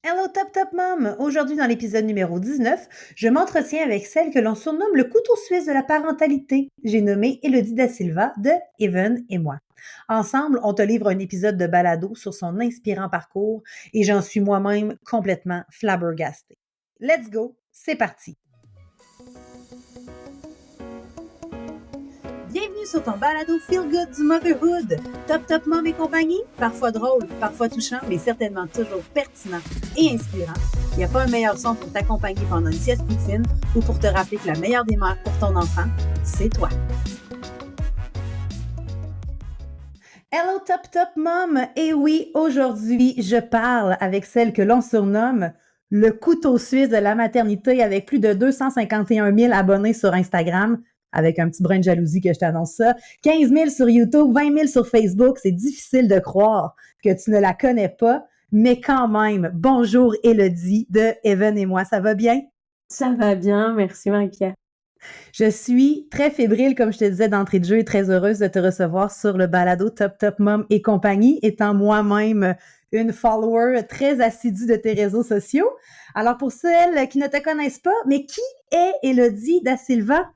Hello Top Top Mom! Aujourd'hui, dans l'épisode numéro 19, je m'entretiens avec celle que l'on surnomme le couteau suisse de la parentalité. J'ai nommé Élodie Da Silva de Even et moi. Ensemble, on te livre un épisode de balado sur son inspirant parcours et j'en suis moi-même complètement flabbergastée. Let's go, c'est parti! Bienvenue sur ton balado Feel Good du Motherhood. Top Top Mom et compagnie, parfois drôle, parfois touchant, mais certainement toujours pertinent et inspirant. Il n'y a pas un meilleur son pour t'accompagner pendant une sieste poutine ou pour te rappeler que la meilleure des mères pour ton enfant, c'est toi. Hello Top Top Mom! Et oui, aujourd'hui, je parle avec celle que l'on surnomme le couteau suisse de la maternité avec plus de 251 000 abonnés sur Instagram. Avec un petit brin de jalousie que je t'annonce ça. 15 000 sur YouTube, 20 000 sur Facebook. C'est difficile de croire que tu ne la connais pas, mais quand même, bonjour Élodie de Even et moi. Ça va bien? Ça va bien, merci Marie-Pierre. Je suis très fébrile, comme je te disais d'entrée de jeu, et très heureuse de te recevoir sur le balado Top Top Mom et compagnie, étant moi-même une follower très assidue de tes réseaux sociaux. Alors, pour celles qui ne te connaissent pas, mais qui est Élodie Da Silva?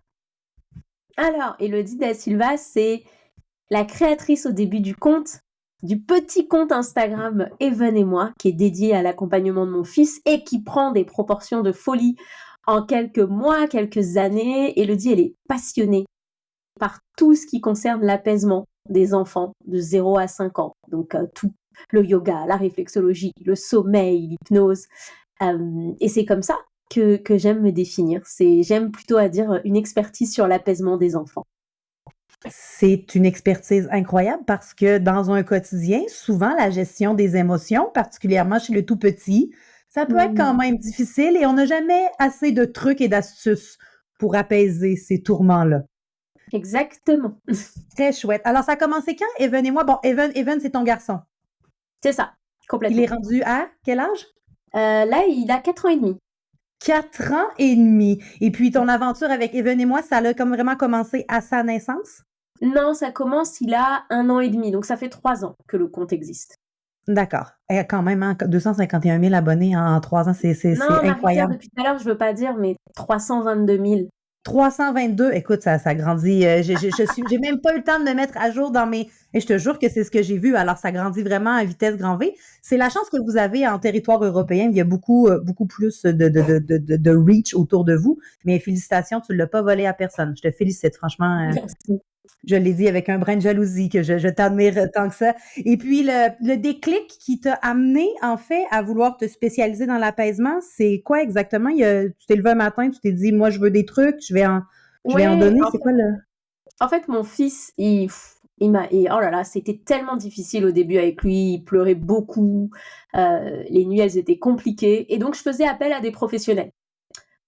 Alors, Élodie Da Silva, c'est la créatrice au début du petit compte Instagram Even et moi, qui est dédié à l'accompagnement de mon fils et qui prend des proportions de folie en quelques mois, quelques années. Élodie, elle est passionnée par tout ce qui concerne l'apaisement des enfants de 0 à 5 ans. Donc, tout le yoga, la réflexologie, le sommeil, l'hypnose. Et c'est comme ça que j'aime me définir. J'aime plutôt à dire une expertise sur l'apaisement des enfants. C'est une expertise incroyable parce que dans un quotidien, souvent la gestion des émotions, particulièrement chez le tout petit, ça peut être quand même difficile et on n'a jamais assez de trucs et d'astuces pour apaiser ces tourments-là. Exactement. Très chouette. Alors, ça a commencé quand, Even et moi? Bon, Even, c'est ton garçon. C'est ça, complètement. Il est rendu à quel âge? Là, il a 4 ans et demi. 4 ans et demi. Et puis, ton aventure avec Even et moi, ça a comme vraiment commencé à sa naissance? Non, ça commence, il a 1 an et demi. Donc, ça fait 3 ans que le compte existe. D'accord. Et quand même, hein, 251 000 abonnés en 3 ans, c'est Non, Marie-Pierre, incroyable. depuis tout à l'heure, je veux pas dire, mais 322 000. 322, écoute, ça grandit. J'ai même pas eu le temps de me mettre à jour dans mes. Et je te jure que c'est ce que j'ai vu. Alors, ça grandit vraiment à vitesse grand V. C'est la chance que vous avez en territoire européen. Il y a beaucoup plus de reach autour de vous. Mais félicitations, tu ne l'as pas volé à personne. Je te félicite, franchement. Merci. Je l'ai dit avec un brin de jalousie que je t'admire tant que ça. Et puis, le déclic qui t'a amené, en fait, à vouloir te spécialiser dans l'apaisement, c'est quoi exactement? Tu t'es levé un matin, tu t'es dit, moi, je veux des trucs, je vais en Ouais, donner. C'est quoi le... en fait, mon fils, oh là là, c'était tellement difficile au début avec lui. Il pleurait beaucoup. Les nuits, elles étaient compliquées. Et donc, je faisais appel à des professionnels,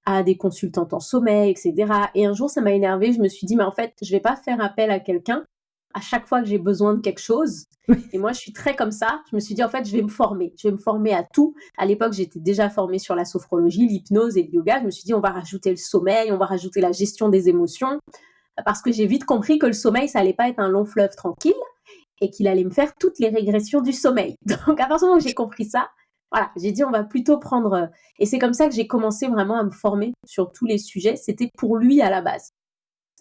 à des consultantes en sommeil, etc. Et un jour, ça m'a énervée. Je me suis dit, mais en fait, je vais pas faire appel à quelqu'un à chaque fois que j'ai besoin de quelque chose. Et moi, je suis très comme ça. Je me suis dit, en fait, je vais me former. Je vais me former à tout. À l'époque, j'étais déjà formée sur la sophrologie, l'hypnose et le yoga. Je me suis dit, on va rajouter le sommeil, on va rajouter la gestion des émotions. Parce que j'ai vite compris que le sommeil, ça allait pas être un long fleuve tranquille et qu'il allait me faire toutes les régressions du sommeil. Donc, à partir du moment où j'ai compris ça, voilà, j'ai dit on va plutôt prendre... Et c'est comme ça que j'ai commencé vraiment à me former sur tous les sujets. C'était pour lui à la base.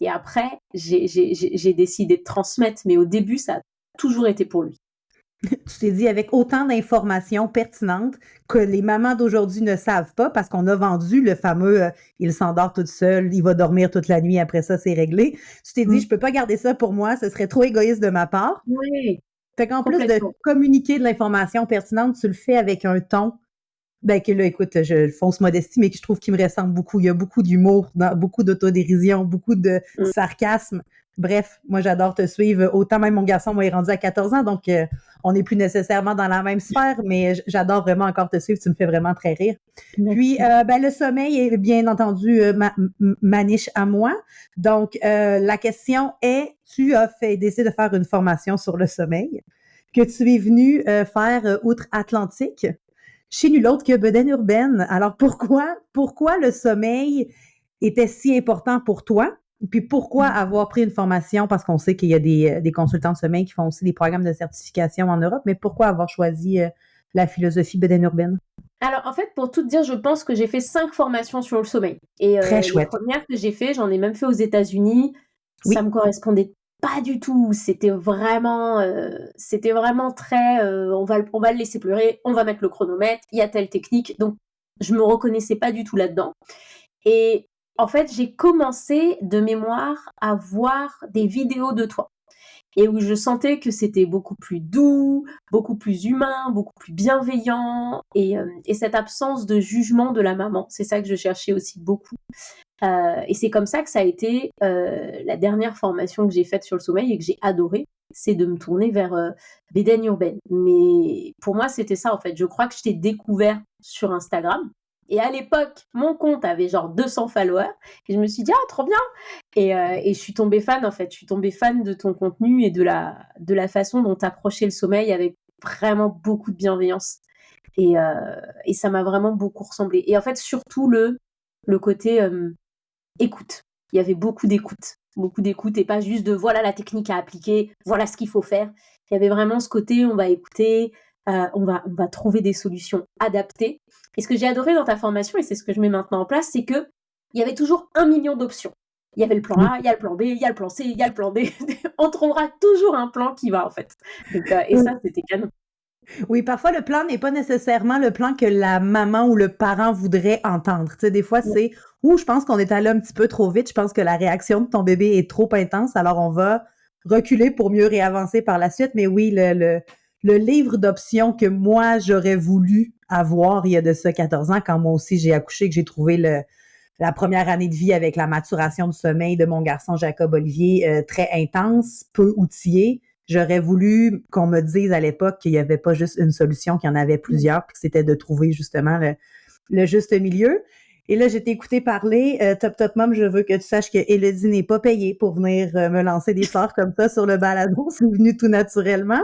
Et après, j'ai décidé de transmettre, mais au début, ça a toujours été pour lui. Tu t'es dit avec autant d'informations pertinentes que les mamans d'aujourd'hui ne savent pas parce qu'on a vendu le fameux il s'endort toute seule, il va dormir toute la nuit, après ça, c'est réglé. Tu t'es dit, je peux pas garder ça pour moi, ce serait trop égoïste de ma part. Oui, Fait qu'en plus de complètement. communiquer de l'information pertinente, tu le fais avec un ton, ben que là, écoute, je fausse modestie, mais que je trouve qu'il me ressemble beaucoup. Il y a beaucoup d'humour, beaucoup d'autodérision, beaucoup de Mm. sarcasme. Bref, moi, j'adore te suivre. Autant même mon garçon, moi, il est rendu à 14 ans, donc on n'est plus nécessairement dans la même sphère, mais j'adore vraiment encore te suivre. Tu me fais vraiment très rire. Puis, Merci. ben, le sommeil est bien entendu ma niche à moi. Donc, la question est, tu as décidé de faire une formation sur le sommeil que tu es venu faire outre-Atlantique chez nul autre que Bedaine Urbaine. Alors, pourquoi le sommeil était si important pour toi? Puis pourquoi avoir pris une formation? Parce qu'on sait qu'il y a des consultants de sommeil qui font aussi des programmes de certification en Europe, mais pourquoi avoir choisi la philosophie Bedaine Urbaine? Alors, en fait, pour tout te dire, je pense que j'ai fait 5 formations sur le sommeil. Et Très les chouette. premières que j'ai fait, j'en ai même fait aux États-Unis. Ça me Oui. correspondait pas du tout. C'était vraiment très, on va le laisser pleurer, on va mettre le chronomètre, il y a telle technique. Donc, je me reconnaissais pas du tout là-dedans. Et en fait, j'ai commencé de mémoire à voir des vidéos de toi et où je sentais que c'était beaucoup plus doux, beaucoup plus humain, beaucoup plus bienveillant et cette absence de jugement de la maman. C'est ça que je cherchais aussi beaucoup. Et c'est comme ça que ça a été la dernière formation que j'ai faite sur le sommeil et que j'ai adoré, c'est de me tourner vers Bédaine Urbaine. Mais pour moi, c'était ça en fait. Je crois que je t'ai découvert sur Instagram. Et à l'époque, mon compte avait genre 200 followers. Et je me suis dit, ah, trop bien. Et je suis tombée fan, en fait. Je suis tombée fan de ton contenu et de la façon dont tu approchais le sommeil avec vraiment beaucoup de bienveillance. Et ça m'a vraiment beaucoup ressemblé. Et en fait, surtout le côté écoute. Il y avait beaucoup d'écoute et pas juste de voilà la technique à appliquer, voilà ce qu'il faut faire. Il y avait vraiment ce côté on va écouter, on va trouver des solutions adaptées. Et ce que j'ai adoré dans ta formation, et c'est ce que je mets maintenant en place, c'est que il y avait toujours 1 million d'options. Il y avait le plan A, il y a le plan B, il y a le plan C, il y a le plan D. On trouvera toujours un plan qui va en fait. Donc, et ça, c'était canon. Oui, parfois le plan n'est pas nécessairement le plan que la maman ou le parent voudrait entendre. Tu sais, des fois, c'est je pense qu'on est allé un petit peu trop vite, je pense que la réaction de ton bébé est trop intense, alors on va reculer pour mieux réavancer par la suite. Mais oui, le livre d'options que moi, j'aurais voulu avoir il y a de ça 14 ans, quand moi aussi j'ai accouché, que j'ai trouvé la première année de vie avec la maturation du sommeil de mon garçon Jacob Olivier très intense, peu outillé. J'aurais voulu qu'on me dise à l'époque qu'il n'y avait pas juste une solution, qu'il y en avait plusieurs, puis que c'était de trouver justement le juste milieu. Et là, j'ai écouté parler, Top Top Mom, je veux que tu saches que Élodie n'est pas payée pour venir me lancer des fleurs comme ça sur le balado. C'est venu tout naturellement.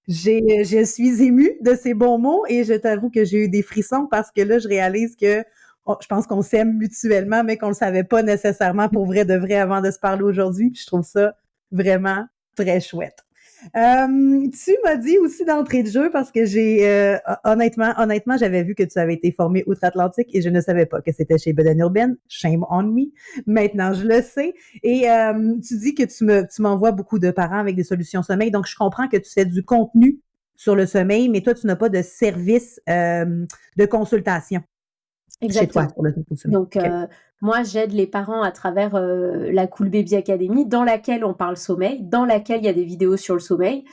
Je suis émue de ces bons mots et je t'avoue que j'ai eu des frissons parce que là, je réalise que je pense qu'on s'aime mutuellement, mais qu'on le savait pas nécessairement pour vrai de vrai avant de se parler aujourd'hui. Puis je trouve ça vraiment très chouette. Tu m'as dit aussi d'entrée de jeu parce que honnêtement, j'avais vu que tu avais été formée outre-Atlantique et je ne savais pas que c'était chez Bédaine Urbaine. Shame on me. Maintenant, je le sais. Et tu dis que tu m'envoies beaucoup de parents avec des solutions sommeil. Donc, je comprends que tu fais du contenu sur le sommeil, mais toi, tu n'as pas de service de consultation chez toi Exactement. pour le sommeil. Donc, OK. moi, j'aide les parents à travers la Cool Baby Academy, dans laquelle on parle sommeil, dans laquelle il y a des vidéos sur le sommeil.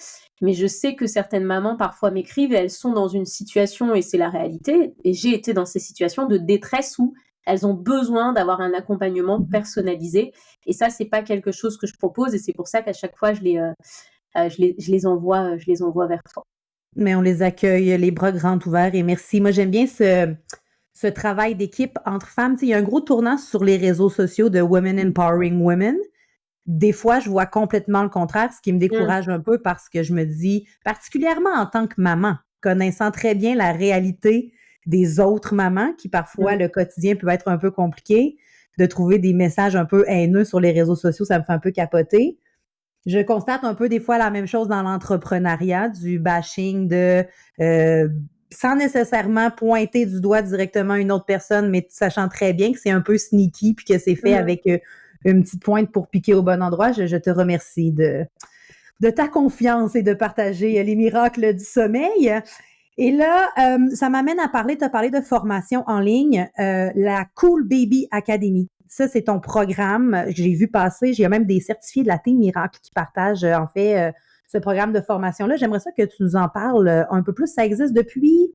Mais je sais que certaines mamans parfois m'écrivent et elles sont dans une situation, et c'est la réalité, et j'ai été dans ces situations de détresse où elles ont besoin d'avoir un accompagnement personnalisé. Et ça, c'est pas quelque chose que je propose, et c'est pour ça qu'à chaque fois, je les envoie vers toi. Mais on les accueille les bras grands ouverts et merci. Moi, j'aime bien ce travail d'équipe entre femmes. Tu sais, il y a un gros tournant sur les réseaux sociaux de Women Empowering Women. Des fois, je vois complètement le contraire, ce qui me Mm. décourage un peu parce que je me dis, particulièrement en tant que maman, connaissant très bien la réalité des autres mamans, qui parfois Mm. le quotidien peut être un peu compliqué, de trouver des messages un peu haineux sur les réseaux sociaux, ça me fait un peu capoter. Je constate un peu des fois la même chose dans l'entrepreneuriat, du bashing euh, sans nécessairement pointer du doigt directement une autre personne, mais sachant très bien que c'est un peu sneaky puis que c'est fait Mm. avec une petite pointe pour piquer au bon endroit. Je te remercie de ta confiance et de partager les miracles du sommeil. Et là, ça m'amène à parler, tu as parlé de formation en ligne, la Cool Baby Academy. Ça, c'est ton programme. J'ai vu passer, j'ai même des certifiés de la Team Miracle qui partagent en fait ce programme de formation-là. J'aimerais ça que tu nous en parles un peu plus. Ça existe depuis?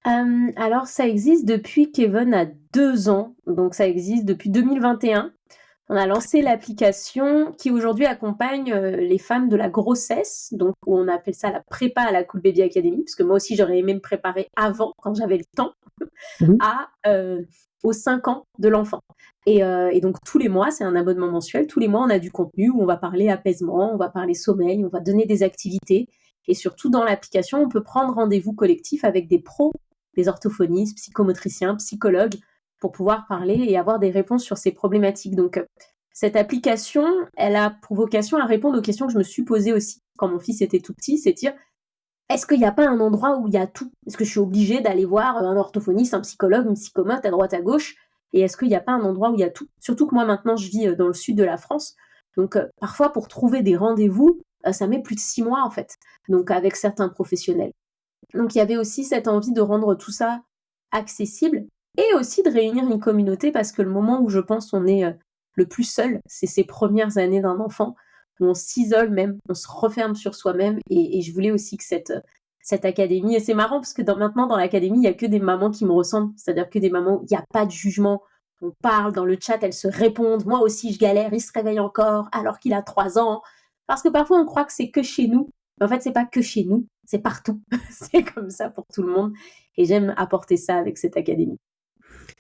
Alors, ça existe depuis Kevin a 2 ans, donc ça existe depuis 2021. On a lancé l'application qui aujourd'hui accompagne les femmes de la grossesse, donc où on appelle ça la prépa à la Cool Baby Academy, parce que moi aussi j'aurais aimé me préparer avant, quand j'avais le temps, Oui. à, aux 5 ans de l'enfant. Et donc tous les mois, c'est un abonnement mensuel, tous les mois on a du contenu où on va parler apaisement, on va parler sommeil, on va donner des activités. Et surtout dans l'application, on peut prendre rendez-vous collectif avec des pros, des orthophonistes, psychomotriciens, psychologues, pour pouvoir parler et avoir des réponses sur ces problématiques. Donc, cette application, elle a pour vocation à répondre aux questions que je me suis posées aussi quand mon fils était tout petit, c'est dire est-ce qu'il n'y a pas un endroit où il y a tout? Est-ce que je suis obligée d'aller voir un orthophoniste, un psychologue, une psychomote à droite à gauche? Et est-ce qu'il n'y a pas un endroit où il y a tout? Surtout que moi, maintenant, je vis dans le sud de la France. Donc, parfois, pour trouver des rendez-vous, ça met plus de 6 mois, en fait. Donc, avec certains professionnels. Donc, il y avait aussi cette envie de rendre tout ça accessible et aussi de réunir une communauté parce que le moment où je pense on est le plus seul, c'est ces premières années d'un enfant où on s'isole même, on se referme sur soi-même et je voulais aussi que cette académie, et c'est marrant parce que maintenant dans l'académie, il n'y a que des mamans qui me ressemblent, c'est-à-dire que des mamans, il n'y a pas de jugement, on parle dans le chat, elles se répondent, moi aussi je galère, il se réveille encore alors qu'il a 3 ans, parce que parfois on croit que c'est que chez nous, mais en fait c'est pas que chez nous, c'est partout, c'est comme ça pour tout le monde, et j'aime apporter ça avec cette académie.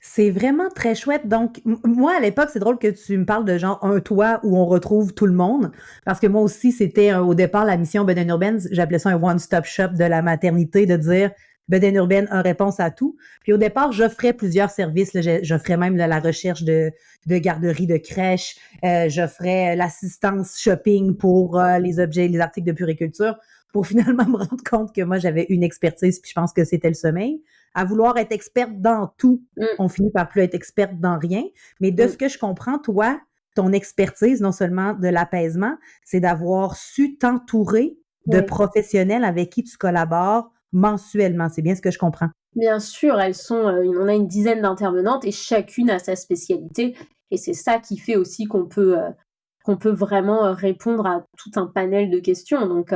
C'est vraiment très chouette. Donc, moi, à l'époque, c'est drôle que tu me parles de genre un toit où on retrouve tout le monde. Parce que moi aussi, c'était au départ la mission Beden Urbaine. J'appelais ça un one-stop shop de la maternité, de dire Beden Urbaine a réponse à tout. Puis au départ, j'offrais plusieurs services. Là, j'offrais même la recherche de garderie de crèche. J'offrais l'assistance shopping pour les objets, les articles de puriculture. Pour finalement me rendre compte que moi, j'avais une expertise, puis je pense que c'était le sommeil. À vouloir être experte dans tout, Mm, on finit par plus être experte dans rien. Mais de ce mm, que je comprends, toi, ton expertise, non seulement de l'apaisement, c'est d'avoir su t'entourer de ouais. professionnels avec qui tu collabores mensuellement. C'est bien ce que je comprends. Bien sûr, elles sont, on a une dizaine d'intervenantes et chacune a sa spécialité. Et c'est ça qui fait aussi qu'on peut vraiment répondre à tout un panel de questions. Donc,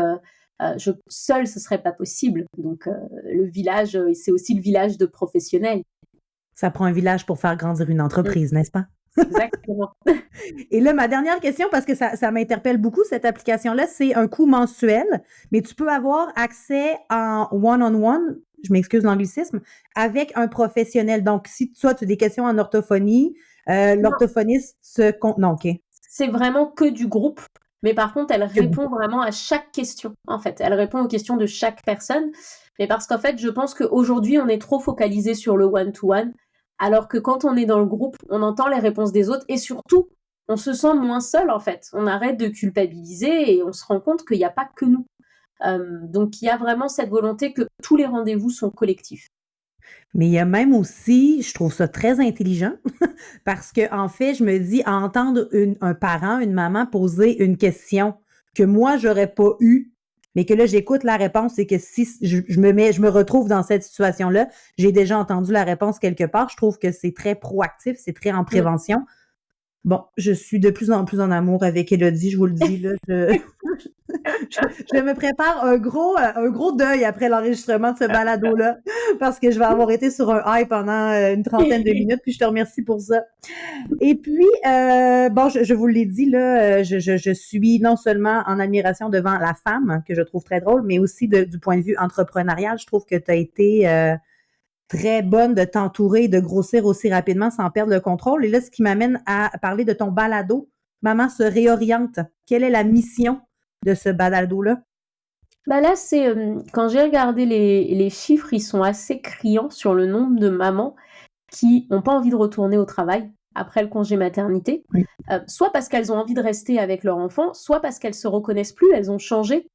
seule, ce serait pas possible. Donc, le village, c'est aussi le village de professionnels. Ça prend un village pour faire grandir une Mm, entreprise, n'est-ce pas? exactement. Et là, ma dernière question, parce que ça m'interpelle beaucoup, cette application-là, c'est un coût mensuel, mais tu peux avoir accès en one-on-one, je m'excuse l'anglicisme, avec un professionnel. Donc, si toi, tu as des questions en orthophonie, Non, l'orthophoniste se... Non, OK. c'est vraiment que du groupe. Mais par contre, elle répond vraiment à chaque question, en fait. Elle répond aux questions de chaque personne. Mais parce qu'en fait, je pense qu'aujourd'hui, on est trop focalisé sur le one-to-one, alors que quand on est dans le groupe, on entend les réponses des autres et surtout, on se sent moins seul, en fait. On arrête de culpabiliser et on se rend compte qu'il n'y a pas que nous. Donc, il y a vraiment cette volonté que tous les rendez-vous sont collectifs. Mais il y a même aussi, je trouve ça très intelligent, parce que en fait, je me dis, à entendre un parent, une maman poser une question que moi, j'aurais pas eue, mais que là, j'écoute la réponse et que si je me retrouve dans cette situation-là, j'ai déjà entendu la réponse quelque part. Je trouve que c'est très proactif, c'est très en Mm. prévention. Bon, je suis de plus en plus en amour avec Élodie, je vous le dis, là. Je me prépare un gros deuil après l'enregistrement de ce balado-là, parce que je vais avoir été sur un high pendant une trentaine de minutes, puis je te remercie pour ça. Et puis, bon, je vous l'ai dit, là, je suis non seulement en admiration devant la femme, que je trouve très drôle, mais aussi du point de vue entrepreneurial, je trouve que tu as été très bonne de t'entourer, de grossir aussi rapidement sans perdre le contrôle. Et là, ce qui m'amène à parler de ton balado, Maman se réoriente. Quelle est la mission de ce balado-là? Bah là, c'est quand j'ai regardé les chiffres, ils sont assez criants sur le nombre de mamans qui n'ont pas envie de retourner au travail après le congé maternité, Oui. soit parce qu'elles ont envie de rester avec leur enfant, soit parce qu'elles se reconnaissent plus, elles ont changé.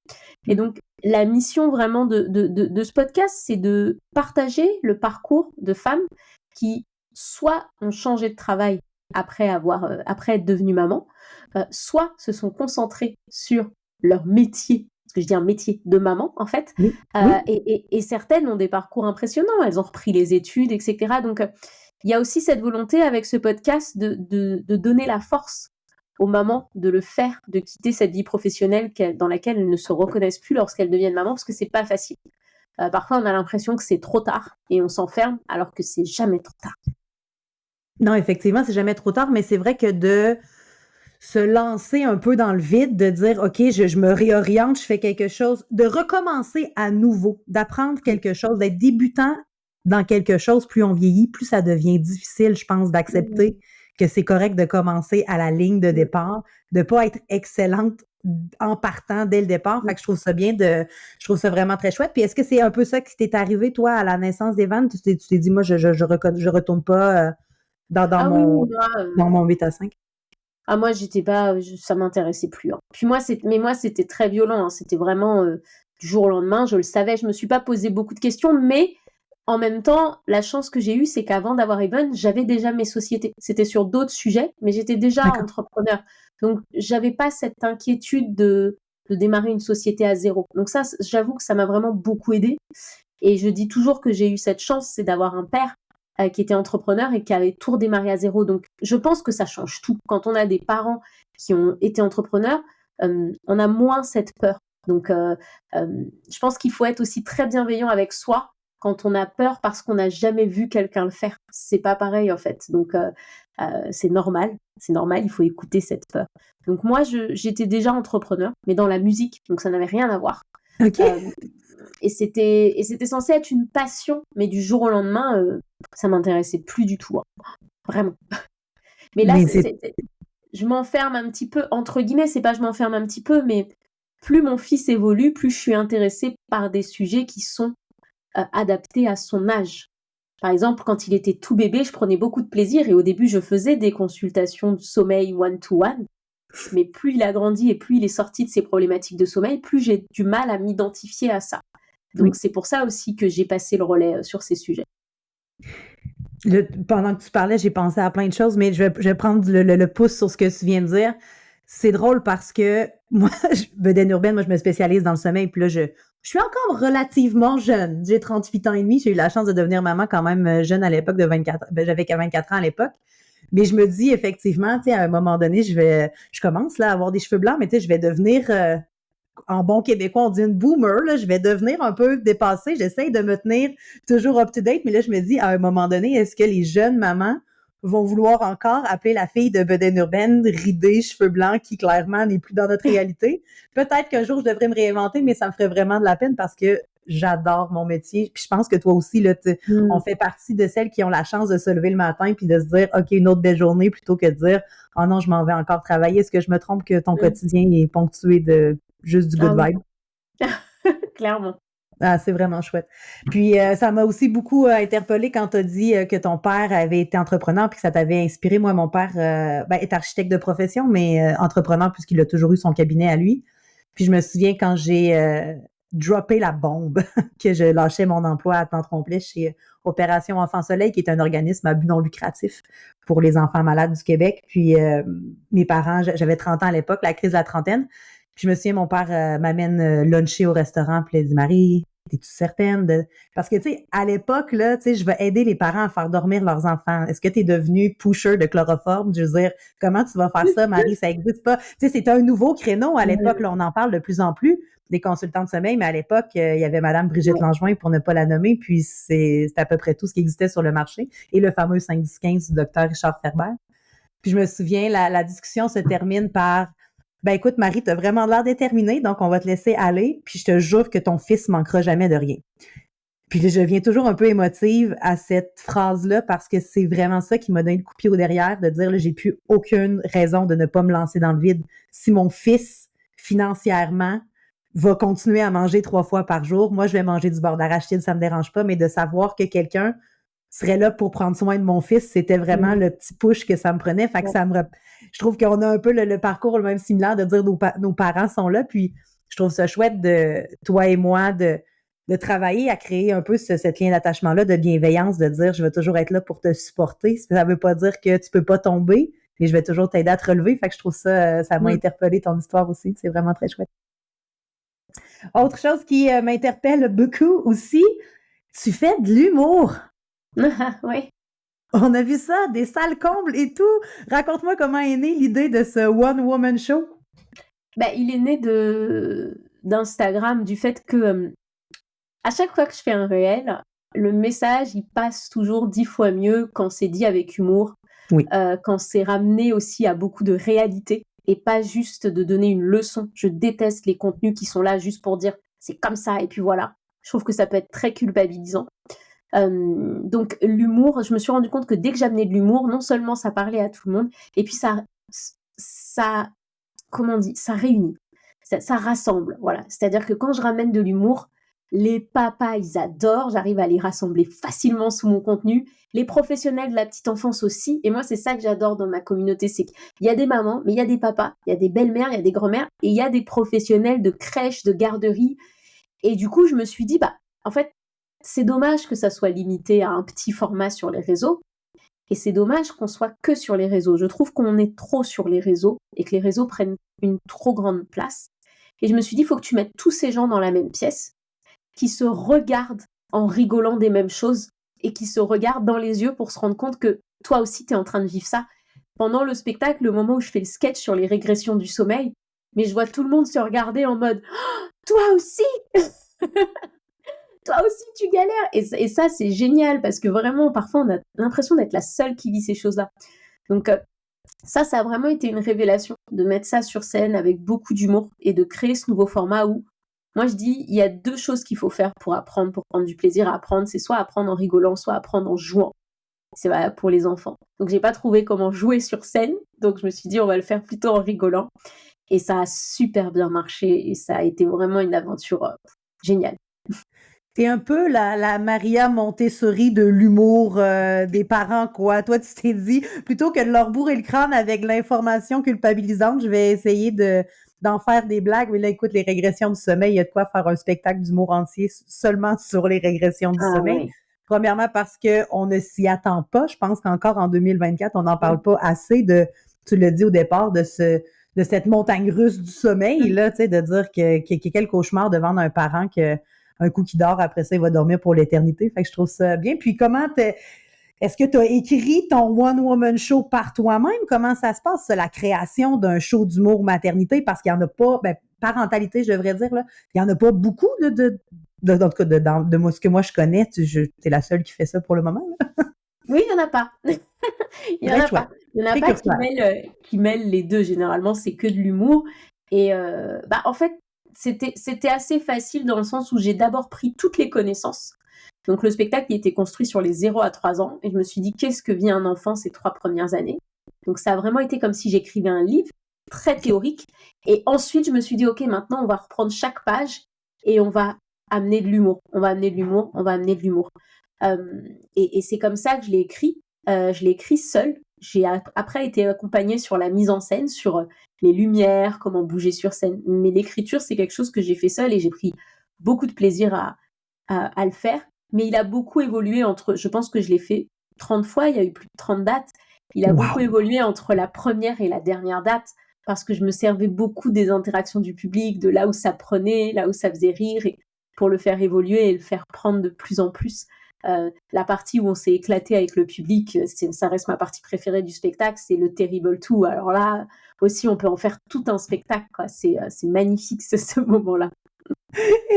Et donc, la mission vraiment de ce podcast, c'est de partager le parcours de femmes qui soit ont changé de travail après être devenues maman, soit se sont concentrées sur leur métier, parce que je dis un métier de maman en fait, Oui, oui. et certaines ont des parcours impressionnants, elles ont repris les études, etc. Donc, il y a aussi cette volonté avec ce podcast de donner la force aux mamans de le faire, de quitter cette vie professionnelle dans laquelle elles ne se reconnaissent plus lorsqu'elles deviennent mamans, parce que c'est pas facile. Parfois, on a l'impression que c'est trop tard et on s'enferme, alors que c'est jamais trop tard. Non, effectivement, c'est jamais trop tard, mais c'est vrai que de se lancer un peu dans le vide, de dire, OK, je me réoriente, je fais quelque chose, de recommencer à nouveau, d'apprendre quelque chose, d'être débutant dans quelque chose, plus on vieillit, plus ça devient difficile, je pense, Mmh. d'accepter que c'est correct de commencer à la ligne de Mmh. départ, de pas être excellente en partant dès le départ. Fait Mmh. que je trouve ça vraiment très chouette. Puis est-ce que c'est un peu ça qui t'est arrivé, toi, à la naissance d'Evan? Tu t'es dit, moi, je retourne pas dans Ah oui, oui, mon, dans mon 8 à 5. moi j'étais pas, ça m'intéressait plus, hein. Puis moi, mais moi c'était très violent, hein. C'était vraiment Du jour au lendemain, je le savais, je me suis pas posé beaucoup de questions, mais en même temps, la chance que j'ai eue, c'est qu'avant d'avoir Even, j'avais déjà mes sociétés. C'était sur d'autres sujets, mais j'étais déjà D'accord. entrepreneur. Donc, j'avais pas cette inquiétude de démarrer une société à zéro. Donc ça, j'avoue que ça m'a vraiment beaucoup aidée. Et je dis toujours que j'ai eu cette chance, c'est d'avoir un père qui était entrepreneur et qui avait tout redémarré à zéro. Donc, je pense que ça change tout. Quand on a des parents qui ont été entrepreneurs, on a moins cette peur. Donc, je pense qu'il faut être aussi très bienveillant avec soi quand on a peur parce qu'on n'a jamais vu quelqu'un le faire. C'est pas pareil, en fait. Donc, c'est normal. C'est normal, il faut écouter cette peur. Donc, moi, j'étais déjà entrepreneur, mais dans la musique. Donc, ça n'avait rien à voir. OK. Et c'était censé être une passion, mais du jour au lendemain, ça m'intéressait plus du tout, hein. Vraiment. Mais là, Mais c'est je m'enferme un petit peu, entre guillemets, c'est pas je m'enferme un petit peu, mais plus mon fils évolue, plus je suis intéressée par des sujets qui sont adaptés à son âge. Par exemple, quand il était tout bébé, je prenais beaucoup de plaisir et au début, je faisais des consultations de sommeil one-to-one. Mais plus il a grandi et plus il est sorti de ses problématiques de sommeil, plus j'ai du mal à m'identifier à ça. oui. Donc, c'est pour ça aussi que j'ai passé le relais sur ces sujets. Pendant que tu parlais, j'ai pensé à plein de choses, mais je vais prendre le pouce sur ce que tu viens de dire. C'est drôle parce que moi, bedaine urbaine, moi, je me spécialise dans le sommeil, puis là, je suis encore relativement jeune. J'ai 38 ans et demi. J'ai eu la chance de devenir maman quand même jeune à l'époque de 24. Ben, j'avais qu'à 24 ans à l'époque. Mais je me dis effectivement, tu sais, à un moment donné, je commence là à avoir des cheveux blancs, mais tu sais, je vais devenir, en bon québécois, on dit une boomer, là, je vais devenir un peu dépassée. J'essaye de me tenir toujours up-to-date, mais là, je me dis, à un moment donné, est-ce que les jeunes mamans vont vouloir encore appeler la fille de bedaine urbaine, ridée, cheveux blancs, qui clairement n'est plus dans notre réalité? Peut-être qu'un jour, je devrais me réinventer, mais ça me ferait vraiment de la peine parce que j'adore mon métier. Puis je pense que toi aussi, là, on fait partie de celles qui ont la chance de se lever le matin puis de se dire, OK, une autre belle journée, plutôt que de dire, oh non, je m'en vais encore travailler. Est-ce que je me trompe que ton quotidien est ponctué de juste du good Ah oui, vibe? clairement. Ah, c'est vraiment chouette. Puis ça m'a aussi beaucoup interpellée quand tu as dit que ton père avait été entrepreneur puis que ça t'avait inspiré. Moi, mon père est architecte de profession, mais entrepreneur puisqu'il a toujours eu son cabinet à lui. Puis je me souviens quand j'ai droppé la bombe, que je lâchais mon emploi à temps complet chez Opération Enfant Soleil, qui est un organisme à but non lucratif pour les enfants malades du Québec. Puis mes parents, j'avais 30 ans à l'époque, la crise de la trentaine. Puis je me souviens, mon père m'amène luncher au restaurant, puis il dit, Marie, es-tu certaine de... Parce que, tu sais, à l'époque, là, tu sais, je vais aider les parents à faire dormir leurs enfants. Est-ce que tu es devenu pusher de chloroforme? Je veux dire, comment tu vas faire ça, Marie? Ça existe pas. Tu sais, c'est un nouveau créneau à l'époque, là, on en parle de plus en plus, des consultants de sommeil, mais à l'époque, il y avait Madame Brigitte Langevin, pour ne pas la nommer, puis c'est à peu près tout ce qui existait sur le marché, et le fameux 5-10-15 du docteur Richard Ferber. Puis je me souviens, la discussion se termine par, ben écoute, Marie, t'as vraiment l'air déterminée, donc on va te laisser aller, puis je te jure que ton fils manquera jamais de rien. Puis je viens toujours un peu émotive à cette phrase-là parce que c'est vraiment ça qui m'a donné le coup de pied au derrière, de dire, là, j'ai plus aucune raison de ne pas me lancer dans le vide. Si mon fils, financièrement, va continuer à manger 3 fois par jour, moi, je vais manger du beurre d'arachide, ça me dérange pas, mais de savoir que quelqu'un serait là pour prendre soin de mon fils, c'était vraiment le petit push que ça me prenait. Fait que je trouve qu'on a un peu le parcours le même similaire de dire nos parents sont là, puis je trouve ça chouette de toi et moi de travailler à créer un peu cette lien d'attachement-là, de bienveillance, de dire je vais toujours être là pour te supporter. Ça veut pas dire que tu peux pas tomber, mais je vais toujours t'aider à te relever. Fait que je trouve ça m'a interpellé ton histoire aussi. C'est vraiment très chouette. Autre chose qui m'interpelle beaucoup aussi, tu fais de l'humour. Oui. On a vu ça, des salles combles et tout. Raconte-moi comment est née l'idée de ce One Woman Show. Ben, il est né d'Instagram, du fait que à chaque fois que je fais un réel, le message, il passe toujours 10 fois mieux quand c'est dit avec humour, Oui. Quand c'est ramené aussi à beaucoup de réalité et pas juste de donner une leçon. Je déteste les contenus qui sont là juste pour dire c'est comme ça et puis voilà. Je trouve que ça peut être très culpabilisant. Donc l'humour, je me suis rendu compte que dès que j'amenais de l'humour, non seulement ça parlait à tout le monde, et puis ça comment on dit, ça réunit, ça rassemble, voilà. C'est-à-dire que quand je ramène de l'humour, les papas, ils adorent, j'arrive à les rassembler facilement sous mon contenu, les professionnels de la petite enfance aussi, et moi c'est ça que j'adore dans ma communauté, c'est qu'il y a des mamans, mais il y a des papas, il y a des belles-mères, il y a des grand-mères, et il y a des professionnels de crèche, de garderie, Et du coup, je me suis dit, bah, en fait, c'est dommage que ça soit limité à un petit format sur les réseaux. Et c'est dommage qu'on soit que sur les réseaux. Je trouve qu'on est trop sur les réseaux et que les réseaux prennent une trop grande place. Et je me suis dit, il faut que tu mettes tous ces gens dans la même pièce, qui se regardent en rigolant des mêmes choses et qui se regardent dans les yeux pour se rendre compte que toi aussi, tu es en train de vivre ça. Pendant le spectacle, le moment où je fais le sketch sur les régressions du sommeil, mais je vois tout le monde se regarder en mode oh, « Toi aussi !» Toi aussi, tu galères. Et ça, c'est génial parce que vraiment, parfois, on a l'impression d'être la seule qui vit ces choses-là. Donc, ça a vraiment été une révélation de mettre ça sur scène avec beaucoup d'humour et de créer ce nouveau format où, moi, je dis, il y a 2 choses qu'il faut faire pour apprendre, pour prendre du plaisir à apprendre. C'est soit apprendre en rigolant, soit apprendre en jouant. C'est valable pour les enfants. Donc, j'ai pas trouvé comment jouer sur scène. Donc, je me suis dit, on va le faire plutôt en rigolant. Et ça a super bien marché et ça a été vraiment une aventure géniale. T'es un peu la Maria Montessori de l'humour des parents, quoi. Toi, tu t'es dit, plutôt que de leur bourrer le crâne avec l'information culpabilisante, je vais essayer d'en faire des blagues. Mais là, écoute, les régressions du sommeil, il y a de quoi faire un spectacle d'humour entier seulement sur les régressions du sommeil. Ouais. Premièrement, parce qu'on ne s'y attend pas. Je pense qu'encore en 2024, on n'en parle pas assez tu l'as dit au départ, de cette montagne russe du sommeil, là, tu sais, de dire quel cauchemar de vendre un parent que un coup qui dort, après ça, il va dormir pour l'éternité. Fait que je trouve ça bien. Puis est-ce que tu as écrit ton one-woman show par toi-même? Comment ça se passe, ça, la création d'un show d'humour maternité? Parce qu'il n'y en a pas, parentalité, je devrais dire, là. Il n'y en a pas beaucoup en tout cas, de moi, ce que moi je connais. T'es la seule qui fait ça pour le moment, là. Oui, il n'y en a pas. Il n'y en a pas. Il n'y en a pas qui mêlent les deux. Généralement, c'est que de l'humour. Et en fait, c'était assez facile dans le sens où j'ai d'abord pris toutes les connaissances. Donc, le spectacle il était construit sur les 0 à 3 ans. Et je me suis dit, qu'est-ce que vit un enfant ces 3 premières années? Donc, ça a vraiment été comme si j'écrivais un livre très théorique. Et ensuite, je me suis dit, OK, maintenant, on va reprendre chaque page et on va amener de l'humour. On va amener de l'humour. On va amener de l'humour. Et c'est comme ça que je l'ai écrit. Je l'ai écrit seule. J'ai après été accompagnée sur la mise en scène, sur les lumières, comment bouger sur scène. Mais l'écriture, c'est quelque chose que j'ai fait seule et j'ai pris beaucoup de plaisir à le faire. Mais il a beaucoup évolué je pense que je l'ai fait 30 fois, il y a eu plus de 30 dates. Il a beaucoup évolué entre la première et la dernière date parce que je me servais beaucoup des interactions du public, de là où ça prenait, là où ça faisait rire, et pour le faire évoluer et le faire prendre de plus en plus. La partie où on s'est éclaté avec le public, ça reste ma partie préférée du spectacle, c'est le Terrible 2. Alors là aussi, on peut en faire tout un spectacle, quoi. C'est magnifique ce moment-là.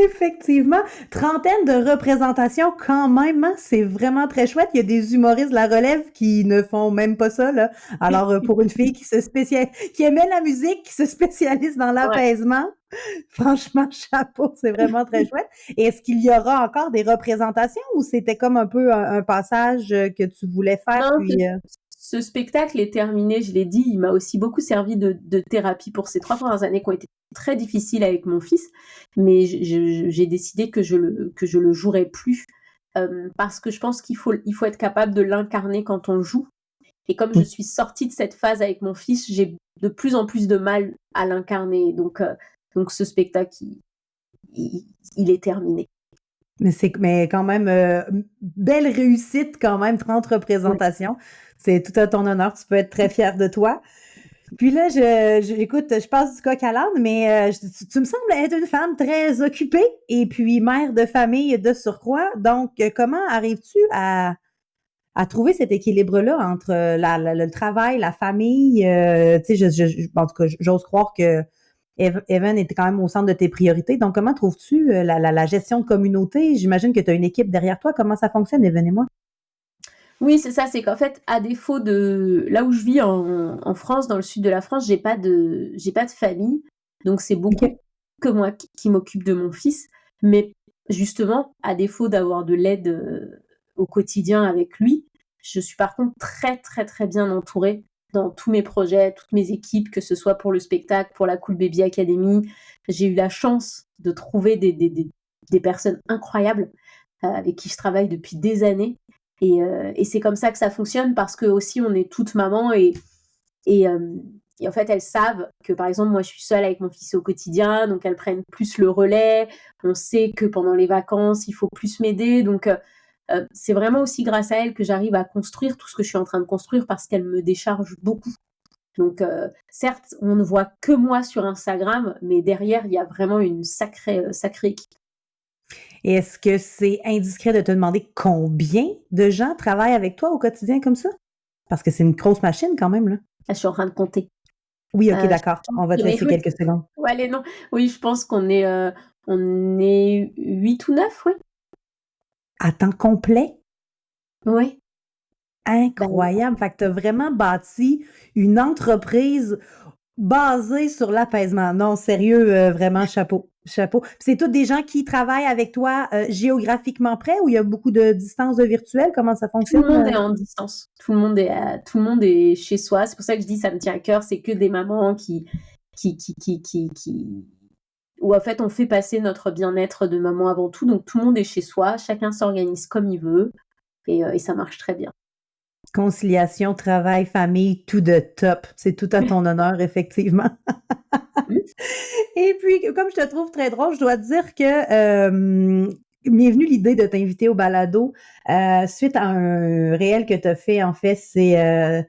Effectivement, trentaine de représentations quand même, hein, c'est vraiment très chouette. Il y a des humoristes de la relève qui ne font même pas ça, là. Alors, pour une fille qui aimait la musique, qui se spécialise dans l'apaisement, franchement, chapeau, c'est vraiment très chouette. Et est-ce qu'il y aura encore des représentations ou c'était comme un peu un passage que tu voulais faire? Non, ce spectacle est terminé, je l'ai dit, il m'a aussi beaucoup servi de thérapie pour ces 3 premières années qui ont été très difficiles avec mon fils, mais j'ai décidé que je le jouerai plus, parce que je pense qu'il faut être capable de l'incarner quand on le joue. Et comme je suis sortie de cette phase avec mon fils, j'ai de plus en plus de mal à l'incarner. Donc ce spectacle, il est terminé. Mais quand même, belle réussite quand même, 30 représentations. Oui. C'est tout à ton honneur, tu peux être très fière de toi. Puis là, écoute, je passe du coq à l'âne, mais tu me sembles être une femme très occupée et puis mère de famille de surcroît. Donc, comment arrives-tu à trouver cet équilibre-là entre le travail, la famille? Tu sais, en tout cas, j'ose croire que Evan était quand même au centre de tes priorités. Donc, comment trouves-tu la gestion de communauté? J'imagine que tu as une équipe derrière toi. Comment ça fonctionne, Evan et moi? Oui, c'est ça. C'est qu'en fait, à défaut de là où je vis en France, dans le sud de la France, j'ai pas de famille. Donc, c'est beaucoup que moi qui m'occupe de mon fils. Mais justement, à défaut d'avoir de l'aide au quotidien avec lui, je suis par contre très, très, très bien entourée dans tous mes projets, toutes mes équipes, que ce soit pour le spectacle, pour la Cool Baby Academy. J'ai eu la chance de trouver des personnes incroyables avec qui je travaille depuis des années. Et c'est comme ça que ça fonctionne parce que aussi on est toutes mamans et Et en fait, elles savent que, par exemple, moi, je suis seule avec mon fils au quotidien, donc elles prennent plus le relais. On sait que pendant les vacances, il faut plus m'aider. Donc, c'est vraiment aussi grâce à elles que j'arrive à construire tout ce que je suis en train de construire parce qu'elles me déchargent beaucoup. Donc, certes, on ne voit que moi sur Instagram, mais derrière, il y a vraiment une sacrée équipe. Et est-ce que c'est indiscret de te demander combien de gens travaillent avec toi au quotidien comme ça? Parce que c'est une grosse machine quand même, là. Là, je suis en train de compter. Oui, OK, Je d'accord. pense On va te qu'on est laisser quelques secondes. ouais, allez, non. Oui, je pense qu'on est 8 ou 9, oui. À temps complet? Oui. Ben, Incroyable! Fait que tu as vraiment bâti une entreprise basée sur l'apaisement. Non, sérieux, vraiment chapeau, chapeau. Puis c'est tous des gens qui travaillent avec toi, géographiquement près ou il y a beaucoup de distance de virtuel? Comment ça tout le fonctionne? monde est en distance. Tout le monde est chez soi. C'est pour ça que je dis ça me tient à cœur. C'est que des mamans qui où en fait on fait passer notre bien-être de maman avant tout. Donc tout le monde est chez soi. Chacun s'organise comme il veut et ça marche très bien. Conciliation, travail, famille, tout de top. C'est tout à ton honneur, effectivement. Et puis, comme je te trouve très drôle, je dois te dire que m'est venue l'idée de t'inviter au balado suite à un réel que tu as fait. En fait, c'est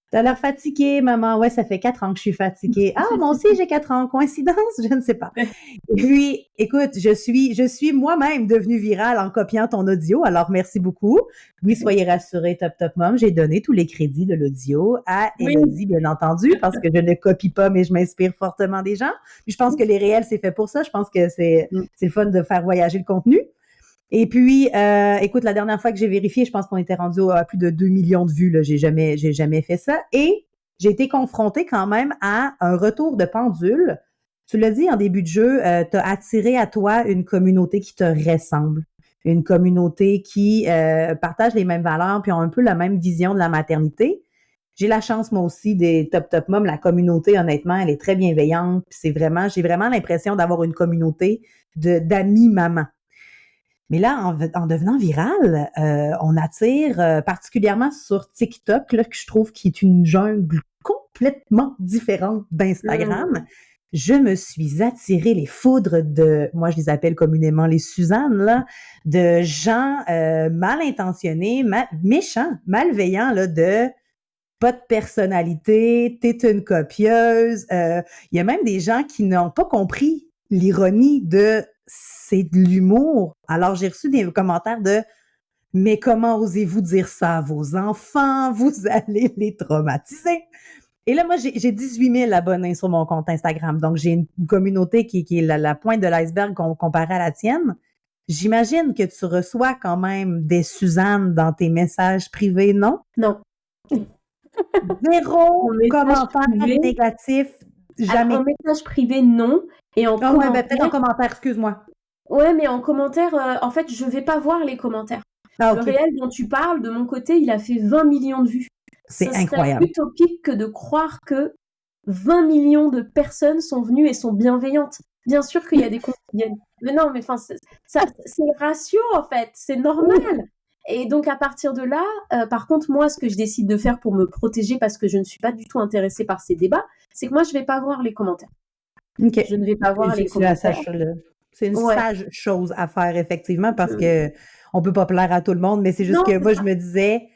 t'as l'air fatiguée, maman. Ouais, ça fait 4 ans que je suis fatiguée. Ah, moi aussi, j'ai 4 ans. Coïncidence? Je ne sais pas. Et puis, écoute, je suis moi-même devenue virale en copiant ton audio. Alors, merci beaucoup. Oui, soyez rassurés, Top Top Mom. J'ai donné tous les crédits de l'audio à Oui. Élodie, bien entendu, parce que je ne copie pas, mais je m'inspire fortement des gens. Puis, je pense que les réels, c'est fait pour ça. Je pense que c'est le fun de faire voyager le contenu. Et puis, écoute, la dernière fois que j'ai vérifié, je pense qu'on était rendu à plus de 2 millions de vues. Là. J'ai jamais fait ça. Et j'ai été confrontée quand même à un retour de pendule. Tu l'as dit en début de jeu, tu as attiré à toi une communauté qui te ressemble. Une communauté qui partage les mêmes valeurs puis ont un peu la même vision de la maternité. J'ai la chance, moi aussi, des Top Top Mom. La communauté, honnêtement, elle est très bienveillante. Puis j'ai vraiment l'impression d'avoir une communauté d'amis mamans. Mais là, en devenant viral, on attire particulièrement sur TikTok, là, que je trouve qui est une jungle complètement différente d'Instagram. Je me suis attirée les foudres de, moi je les appelle communément les Suzanne, là, de gens mal intentionnés, méchants, malveillants, là, de pas de personnalité, t'es une copieuse. Il y a même des gens qui n'ont pas compris l'ironie de c'est de l'humour. Alors, j'ai reçu des commentaires de mais comment osez-vous dire ça à vos enfants? Vous allez les traumatiser. Et là, moi, j'ai 18 000 abonnés sur mon compte Instagram. Donc, j'ai une communauté qui est la pointe de l'iceberg comparée à la tienne. J'imagine que tu reçois quand même des Suzanne dans tes messages privés, non? Non. Zéro commentaire négatif, jamais. Alors, en message privé, non. Et en Ah ouais, commentaire... ben peut-être en commentaire, excuse-moi. Ouais, mais en commentaire, en fait, je vais pas voir les commentaires. Ah, Le OK. réel dont tu parles, de mon côté, il a fait 20 millions de vues. C'est Ce serait incroyable. utopique que de croire que 20 millions de personnes sont venues et sont bienveillantes. Bien sûr qu'il y a des quotidiennes. Mais non, mais enfin, c'est le ratio, en fait. C'est normal. Et donc, à partir de là, par contre, moi, ce que je décide de faire pour me protéger, parce que je ne suis pas du tout intéressée par ces débats, c'est que moi, je vais pas voir les commentaires. OK. Je ne vais pas voir les commentaires. C'est une sage chose à faire, effectivement, parce que on peut pas plaire à tout le monde, mais c'est juste que moi, je me disais,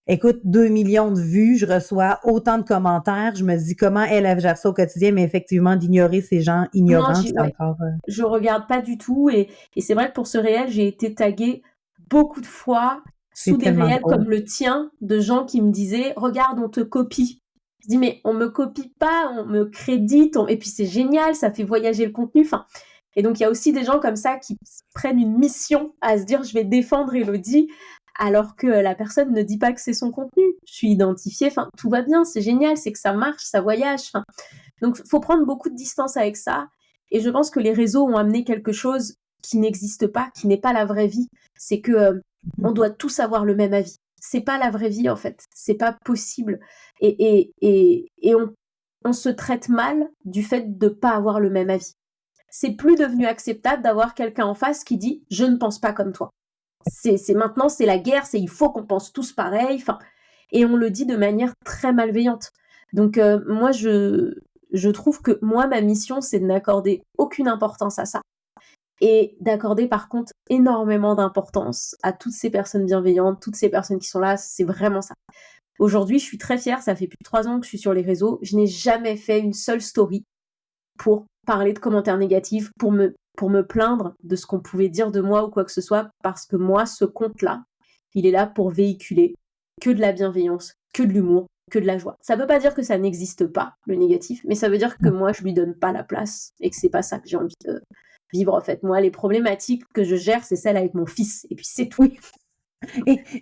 écoute, 2 millions de vues, je reçois autant de commentaires, je me dis comment elle gère ça au quotidien, mais effectivement, d'ignorer ces gens ignorants, c'est encore... Je regarde pas du tout, et c'est vrai que pour ce réel, j'ai été taguée beaucoup de fois sous des réels comme le tien, de gens qui me disaient « Regarde, on te copie ». Je dis « Mais on me copie pas, on me crédite, et puis c'est génial, ça fait voyager le contenu. » Enfin, et donc, il y a aussi des gens comme ça qui prennent une mission à se dire « Je vais défendre Élodie », alors que la personne ne dit pas que c'est son contenu. Je suis identifiée, enfin, tout va bien, c'est génial, c'est que ça marche, ça voyage. Enfin, donc, il faut prendre beaucoup de distance avec ça. Et je pense que les réseaux ont amené quelque chose qui n'existe pas, qui n'est pas la vraie vie. C'est que on doit tous avoir le même avis. C'est pas la vraie vie, en fait. C'est pas possible. Et on se traite mal du fait de pas avoir le même avis. C'est plus devenu acceptable d'avoir quelqu'un en face qui dit « Je ne pense pas comme toi ». Maintenant, c'est la guerre, il faut qu'on pense tous pareil. Enfin, et on le dit de manière très malveillante. Donc moi, je trouve que moi, ma mission, c'est de n'accorder aucune importance à ça. Et d'accorder par contre énormément d'importance à toutes ces personnes bienveillantes, toutes ces personnes qui sont là, c'est vraiment ça. Aujourd'hui, je suis très fière, ça fait plus de 3 ans que je suis sur les réseaux, je n'ai jamais fait une seule story pour parler de commentaires négatifs, pour me plaindre de ce qu'on pouvait dire de moi ou quoi que ce soit, parce que moi, ce compte-là, il est là pour véhiculer que de la bienveillance, que de l'humour, que de la joie. Ça veut pas dire que ça n'existe pas, le négatif, mais ça veut dire que moi, je lui donne pas la place et que c'est pas ça que j'ai envie de vivre en fait. Moi, les problématiques que je gère, c'est celles avec mon fils, et puis c'est tout. Oui.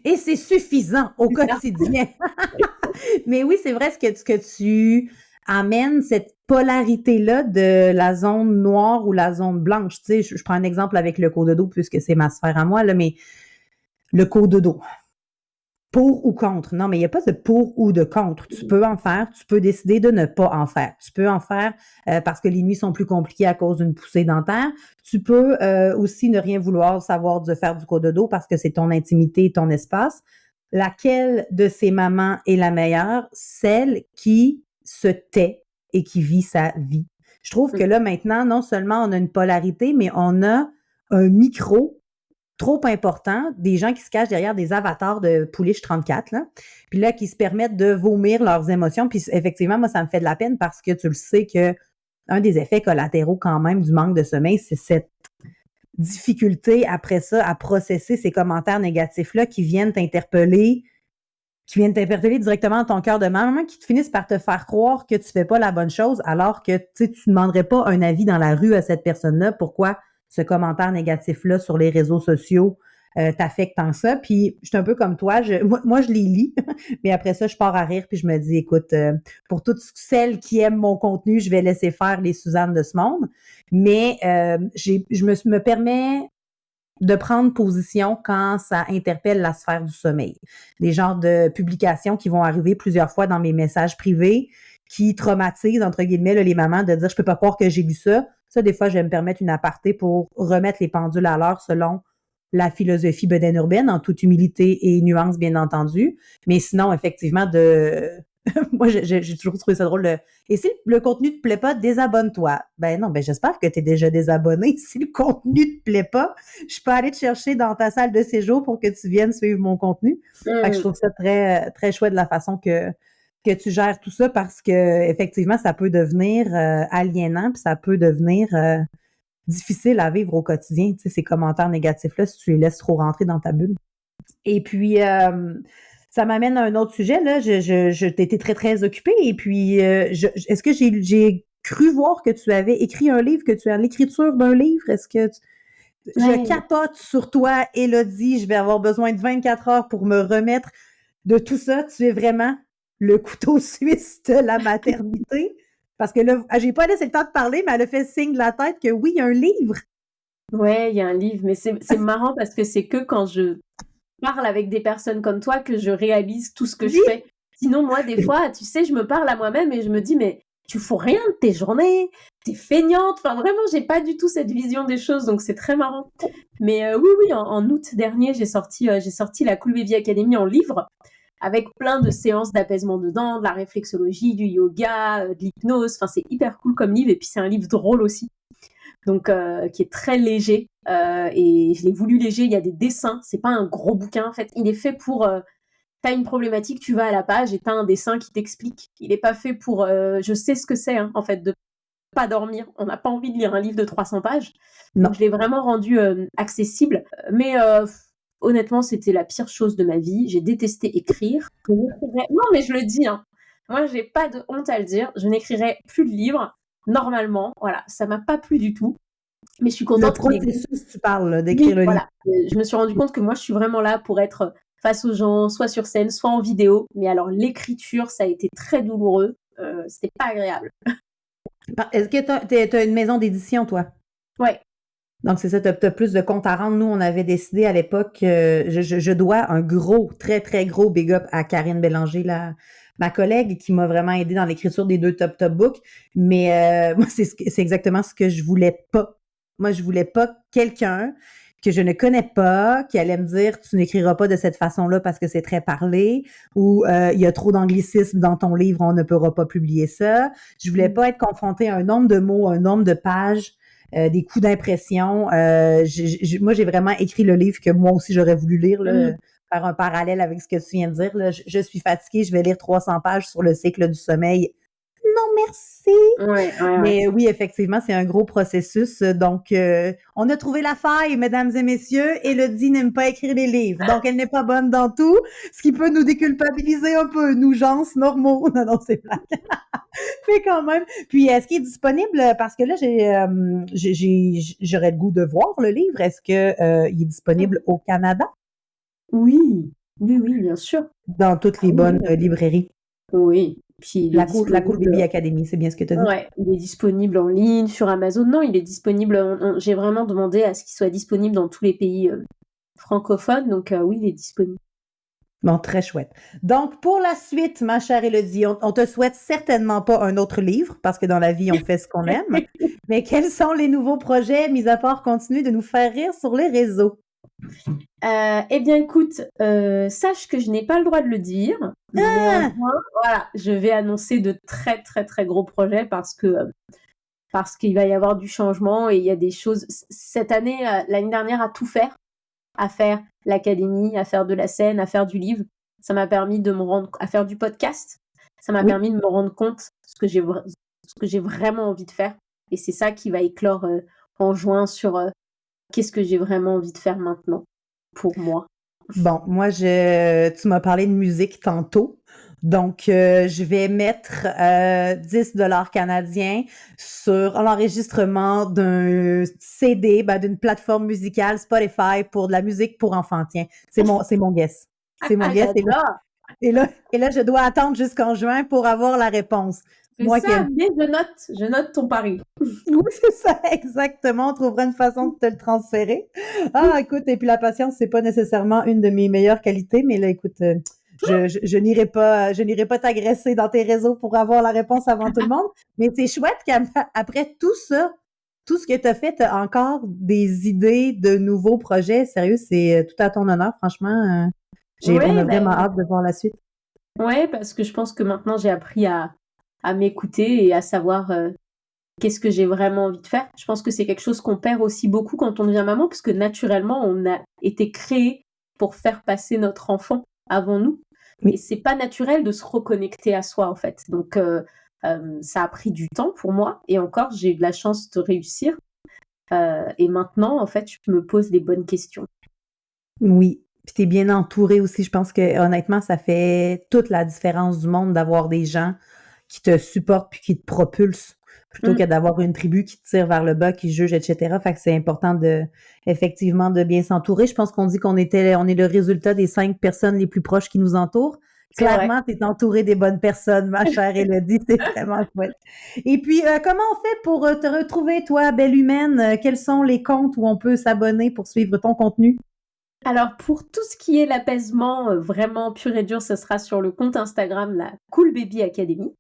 Et c'est suffisant au quotidien. Mais oui, c'est vrai ce que tu amènes, cette polarité-là de la zone noire ou la zone blanche. Tu sais, je prends un exemple avec le cododo puisque c'est ma sphère à moi, là, mais le cododo. Pour ou contre. Non, mais il n'y a pas de pour ou de contre. Tu peux en faire, tu peux décider de ne pas en faire. Tu peux en faire parce que les nuits sont plus compliquées à cause d'une poussée dentaire. Tu peux aussi ne rien vouloir savoir de faire du cododo parce que c'est ton intimité, ton espace. Laquelle de ces mamans est la meilleure? Celle qui se tait et qui vit sa vie. Je trouve que là, maintenant, non seulement on a une polarité, mais on a un micro trop important, des gens qui se cachent derrière des avatars de Pouliche 34, là, puis là, qui se permettent de vomir leurs émotions. Puis effectivement, moi, ça me fait de la peine parce que tu le sais que un des effets collatéraux quand même du manque de sommeil, c'est cette difficulté après ça à processer ces commentaires négatifs-là qui viennent t'interpeller directement dans ton cœur de maman, qui te finissent par te faire croire que tu fais pas la bonne chose, alors que tu demanderais pas un avis dans la rue à cette personne-là. Pourquoi ce commentaire négatif-là sur les réseaux sociaux t'affecte tant que ça? Puis, je suis un peu comme toi, moi, je les lis, mais après ça, je pars à rire, puis je me dis, écoute, pour toutes celles qui aiment mon contenu, je vais laisser faire les Suzanne de ce monde. Mais je me permets de prendre position quand ça interpelle la sphère du sommeil. Des genres de publications qui vont arriver plusieurs fois dans mes messages privés qui traumatisent, entre guillemets, là, les mamans de dire « je peux pas croire que j'ai lu ça ». Ça, des fois, je vais me permettre une aparté pour remettre les pendules à l'heure selon la philosophie bedaine-urbaine, en toute humilité et nuance, bien entendu. Mais sinon, effectivement, moi, j'ai toujours trouvé ça drôle. Et si le contenu te plaît pas, désabonne-toi. Ben non, ben j'espère que tu es déjà désabonné. Si le contenu te plaît pas, je peux aller te chercher dans ta salle de séjour pour que tu viennes suivre mon contenu. Fait que je trouve ça très, très chouette de la façon que tu gères tout ça parce que effectivement, ça peut devenir aliénant, puis ça peut devenir difficile à vivre au quotidien, tu sais, ces commentaires négatifs-là, si tu les laisses trop rentrer dans ta bulle. Et puis, ça m'amène à un autre sujet, là. Je t'étais très, très occupée. Et puis, est-ce que j'ai cru voir que tu avais écrit un livre, que tu es en l'écriture d'un livre? Est-ce que je capote sur toi, Élodie. Je vais avoir besoin de 24 heures pour me remettre de tout ça. Tu es vraiment le couteau suisse de la maternité. Parce que là, j'ai pas laissé le temps de parler, mais elle a fait signe de la tête que oui, il y a un livre. Ouais, il y a un livre, mais c'est marrant parce que c'est que quand je parle avec des personnes comme toi que je réalise tout ce que je fais. Sinon, moi, des fois, tu sais, je me parle à moi-même et je me dis, mais tu fous rien de tes journées, t'es feignante. Enfin, vraiment, j'ai pas du tout cette vision des choses, donc c'est très marrant. Mais oui, en août dernier, j'ai sorti la Cool Baby Academy en livre, avec plein de séances d'apaisement dedans, de la réflexologie, du yoga, de l'hypnose. Enfin, c'est hyper cool comme livre, et puis c'est un livre drôle aussi. Donc qui est très léger et je l'ai voulu léger. Il y a des dessins, c'est pas un gros bouquin en fait. Il est fait pour t'as une problématique, tu vas à la page et t'as un dessin qui t'explique. Il est pas fait pour je sais ce que c'est en fait de pas dormir. On n'a pas envie de lire un livre de 300 pages. Non. Donc je l'ai vraiment rendu accessible. Mais honnêtement, c'était la pire chose de ma vie. J'ai détesté écrire. Non, mais je le dis. Moi, j'ai pas de honte à le dire. Je n'écrirai plus de livres. Normalement, voilà, ça m'a pas plu du tout. Mais je suis contente. Le processus, tu parles d'écrire le livre. Je me suis rendu compte que moi, je suis vraiment là pour être face aux gens, soit sur scène, soit en vidéo. Mais alors, l'écriture, ça a été très douloureux. C'était pas agréable. Est-ce que t'as une maison d'édition, toi? Ouais. Donc, c'est ça, t'as plus de comptes à rendre. Nous, on avait décidé à l'époque, je dois un gros, très, très gros big up à Karine Bélanger, ma collègue, qui m'a vraiment aidée dans l'écriture des 2 top books. Mais moi, c'est exactement ce que je voulais pas. Moi, je voulais pas quelqu'un que je ne connais pas, qui allait me dire tu n'écriras pas de cette façon-là parce que c'est très parlé, ou il y a trop d'anglicisme dans ton livre, on ne pourra pas publier ça. Je voulais pas être confrontée à un nombre de mots, un nombre de pages, des coûts d'impression. Moi, j'ai vraiment écrit le livre que moi aussi j'aurais voulu lire, là, faire un parallèle avec ce que tu viens de dire. Là. Je suis fatiguée, je vais lire 300 pages sur le cycle du sommeil. Non, merci. Ouais. Mais oui, effectivement, c'est un gros processus. Donc, on a trouvé la faille, mesdames et messieurs. Élodie n'aime pas écrire des livres. Donc, elle n'est pas bonne dans tout, ce qui peut nous déculpabiliser un peu, nous, gens normaux. Non, c'est blague. Mais quand même. Puis, est-ce qu'il est disponible? Parce que là, j'aurais le goût de voir le livre. Est-ce que il est disponible au Canada? Oui, bien sûr. Dans toutes les bonnes librairies. Oui. Puis La Cool Baby Academy, c'est bien ce que tu as dit? Ouais, il est disponible en ligne, sur Amazon. Non, il est disponible. J'ai vraiment demandé à ce qu'il soit disponible dans tous les pays francophones. Donc, oui, il est disponible. Bon, très chouette. Donc, pour la suite, ma chère Élodie, on te souhaite certainement pas un autre livre, parce que dans la vie, on fait ce qu'on aime. Mais quels sont les nouveaux projets, mis à part continuer de nous faire rire sur les réseaux? Eh bien, écoute, sache que je n'ai pas le droit de le dire. Néanmoins, voilà, je vais annoncer de très, très, très gros projets parce qu'il va y avoir du changement et il y a des choses. Cette année, l'année dernière, à faire l'académie, à faire de la scène, à faire du livre. Ça m'a permis à faire du podcast. Ça m'a permis de me rendre compte ce que j'ai vraiment envie de faire. Et c'est ça qui va éclore en juin sur qu'est-ce que j'ai vraiment envie de faire maintenant pour moi. Bon, moi, tu m'as parlé de musique tantôt. Donc, je vais mettre 10 $ canadiens sur l'enregistrement d'un CD, d'une plateforme musicale Spotify pour de la musique pour enfants. Tiens, c'est mon guess. C'est mon guess. Et là, je dois attendre jusqu'en juin pour avoir la réponse. Mais je note ton pari. Oui, c'est ça, exactement. On trouvera une façon de te le transférer. Ah, écoute, et puis la patience, c'est pas nécessairement une de mes meilleures qualités, mais là, écoute, je n'irai pas t'agresser dans tes réseaux pour avoir la réponse avant tout le monde. Mais c'est chouette qu'après tout ça, tout ce que tu as fait, tu as encore des idées de nouveaux projets. Sérieux, c'est tout à ton honneur, franchement. On a vraiment hâte de voir la suite. Ouais, parce que je pense que maintenant, j'ai appris à m'écouter et à savoir qu'est-ce que j'ai vraiment envie de faire. Je pense que c'est quelque chose qu'on perd aussi beaucoup quand on devient maman, parce que naturellement, on a été créé pour faire passer notre enfant avant nous. Oui. Et c'est pas naturel de se reconnecter à soi, en fait. Donc, ça a pris du temps pour moi. Et encore, j'ai eu de la chance de réussir. Et maintenant, en fait, je me pose les bonnes questions. Oui. Puis t'es bien entourée aussi. Je pense que honnêtement, ça fait toute la différence du monde d'avoir des gens qui te supportent puis qui te propulsent plutôt que d'avoir une tribu qui te tire vers le bas, qui juge, etc. Fait que c'est important effectivement de bien s'entourer. Je pense qu'on dit on est le résultat des 5 personnes les plus proches qui nous entourent. Clairement, tu es entourée des bonnes personnes, ma chère Élodie. C'est vraiment chouette. Et puis, comment on fait pour te retrouver, toi, belle humaine? Quels sont les comptes où on peut s'abonner pour suivre ton contenu? Alors, pour tout ce qui est l'apaisement vraiment pur et dur, ce sera sur le compte Instagram, la Cool Baby Academy,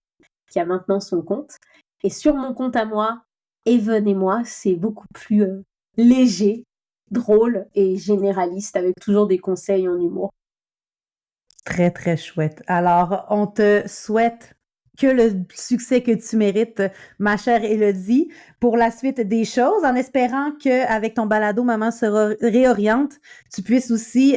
qui a maintenant son compte. Et sur mon compte à moi, Even et moi, c'est beaucoup plus léger, drôle et généraliste, avec toujours des conseils en humour. Très, très chouette. Alors, on te souhaite que le succès que tu mérites, ma chère Élodie, pour la suite des choses, en espérant qu'avec ton balado Maman se réoriente, tu puisses aussi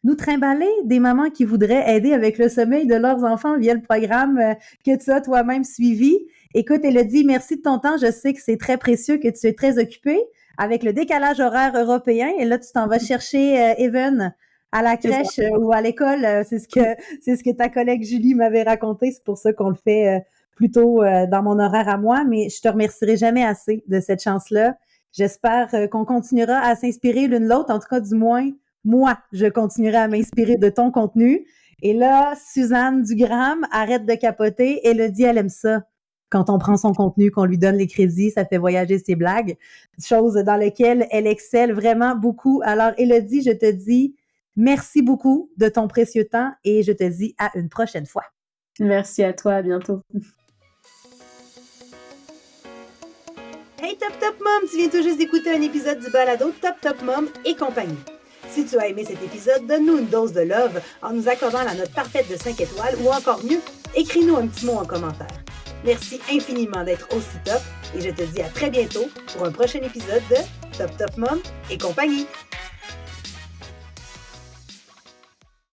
nous trimballer des mamans qui voudraient aider avec le sommeil de leurs enfants via le programme que tu as toi-même suivi. Écoute, Élodie, merci de ton temps. Je sais que c'est très précieux, que tu es très occupée avec le décalage horaire européen. Et là, tu t'en vas chercher Even à la crèche ou à l'école. C'est ce que ta collègue Julie m'avait raconté. C'est pour ça qu'on le fait plutôt dans mon horaire à moi. Mais je te remercierai jamais assez de cette chance-là. J'espère qu'on continuera à s'inspirer l'une l'autre. En tout cas, du moins, moi, je continuerai à m'inspirer de ton contenu. Et là, Suzanne Dugram, arrête de capoter. Élodie, elle aime ça. Quand on prend son contenu, qu'on lui donne les crédits, ça fait voyager ses blagues. Chose dans lesquelles elle excelle vraiment beaucoup. Alors, Élodie, je te dis merci beaucoup de ton précieux temps et je te dis à une prochaine fois. Merci à toi, à bientôt. Hey Top Top Mom, tu viens tout juste d'écouter un épisode du balado Top Top Mom et compagnie. Si tu as aimé cet épisode, donne-nous une dose de love en nous accordant la note parfaite de 5 étoiles ou encore mieux, écris-nous un petit mot en commentaire. Merci infiniment d'être aussi top et je te dis à très bientôt pour un prochain épisode de Top Top Mom et compagnie.